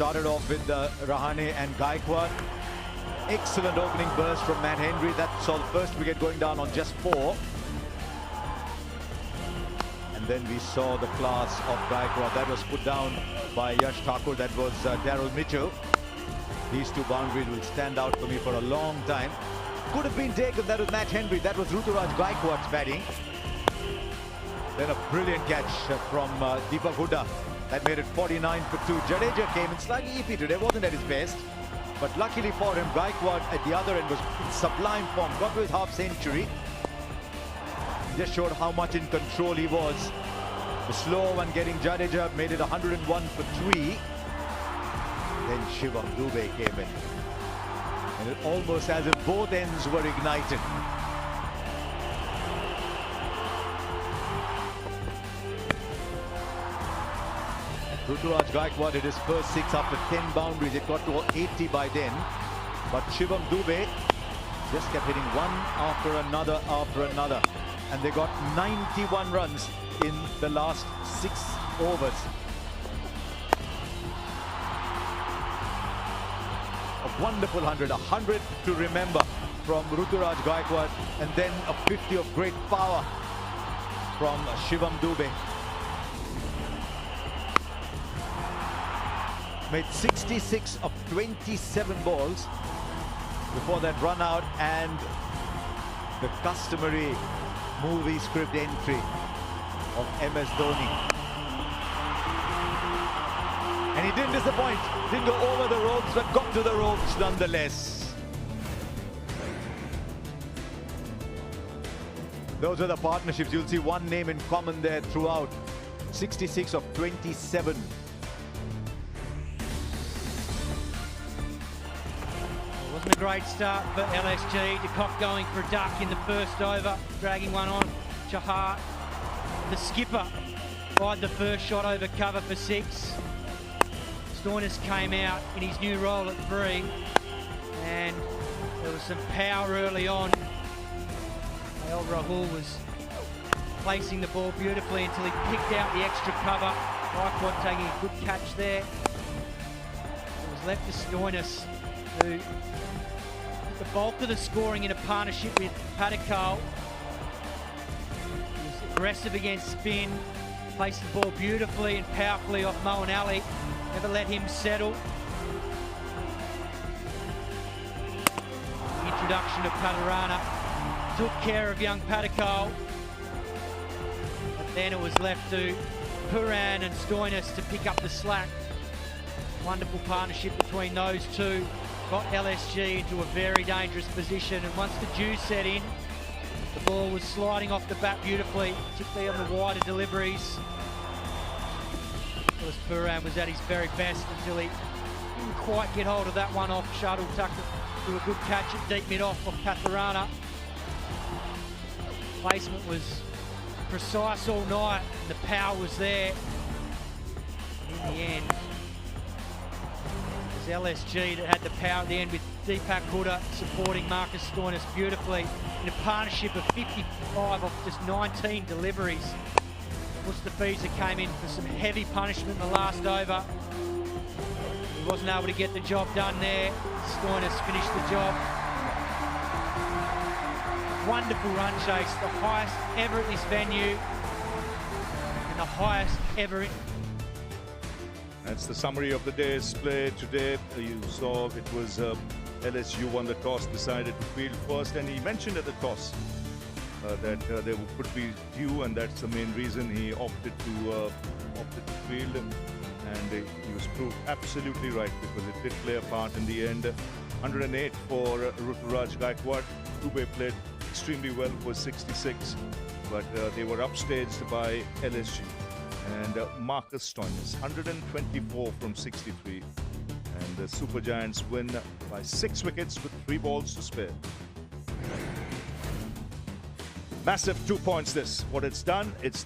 started off with Rahane and Gaikwad. Excellent opening burst from Matt Henry. That saw the first wicket going down on just 4. And then we saw the class of Gaikwad. That was put down by Yash Thakur. That was Daryl Mitchell. These two boundaries will stand out for me for a long time. Could have been taken. That was Matt Henry. That was Ruturaj Gaikwad's batting. Then a brilliant catch from Deepak Hooda. That made it 49 for 2. Jadeja came in slightly iffy today. Wasn't at his best. But luckily for him, Gaikwad at the other end was in sublime form. Got to his half century. Just showed how much in control he was. The slow one getting Jadeja made it 101 for 3. Then Shivam Dube came in. And it almost as if both ends were ignited. Ruturaj Gaikwad hit his first 6 after 10 boundaries. It got to 80 by then. But Shivam Dube just kept hitting one after another after another. And they got 91 runs in the last 6 overs. A wonderful 100. 100 to remember from Ruturaj Gaikwad. And then a 50 of great power from Shivam Dube. Made 66 of 27 balls before that run out and the customary movie script entry of MS Dhoni. And he didn't disappoint. Didn't go over the ropes, but got to the ropes nonetheless. Those are the partnerships. You'll see one name in common there throughout. 66 of 27. Wasn't a great start for LSG. De Kock going for a duck in the first over, dragging one on. Chahar, the skipper, fired the first shot over cover for 6. Stoinis came out in his new role at 3, and there was some power early on. El Rahul was placing the ball beautifully until he picked out the extra cover. Gaikwad taking a good catch there. It was left to Stoinis, who the bulk of the scoring in a partnership with Patekal. He was aggressive against spin, placed the ball beautifully and powerfully off Moeen Ali. Never let him settle. The introduction of Padarana took care of young Patekal. But then it was left to Puran and Stoinis to pick up the slack. Wonderful partnership between those two. Got LSG into a very dangerous position, and once the dew set in, the ball was sliding off the bat beautifully, particularly on the wider deliveries. Of course, Puran was at his very best until he didn't quite get hold of that one off shuttle, tucked it to a good catch at deep mid-off of Patharana. Placement was precise all night, and the power was there. In the end, LSG that had the power at the end with Deepak Hooda supporting Marcus Stoinis beautifully in a partnership of 55 off just 19 deliveries. Mustafiza came in for some heavy punishment in the last over. He wasn't able to get the job done there. Stoinis finished the job. Wonderful run chase, the highest ever at this venue and the highest ever in. That's the summary of the day's play today. You saw it was LSU won the toss, decided to field first, and he mentioned at the toss that there could be dew, and that's the main reason he opted to field, and he was proved absolutely right because it did play a part in the end. 108 for Ruturaj Gaikwad. Dube played extremely well for 66, but they were upstaged by LSG. And Marcus Stoinis, 124 from 63. And the Super Giants win by 6 wickets with 3 balls to spare. Massive 2 points this. What it's done, it's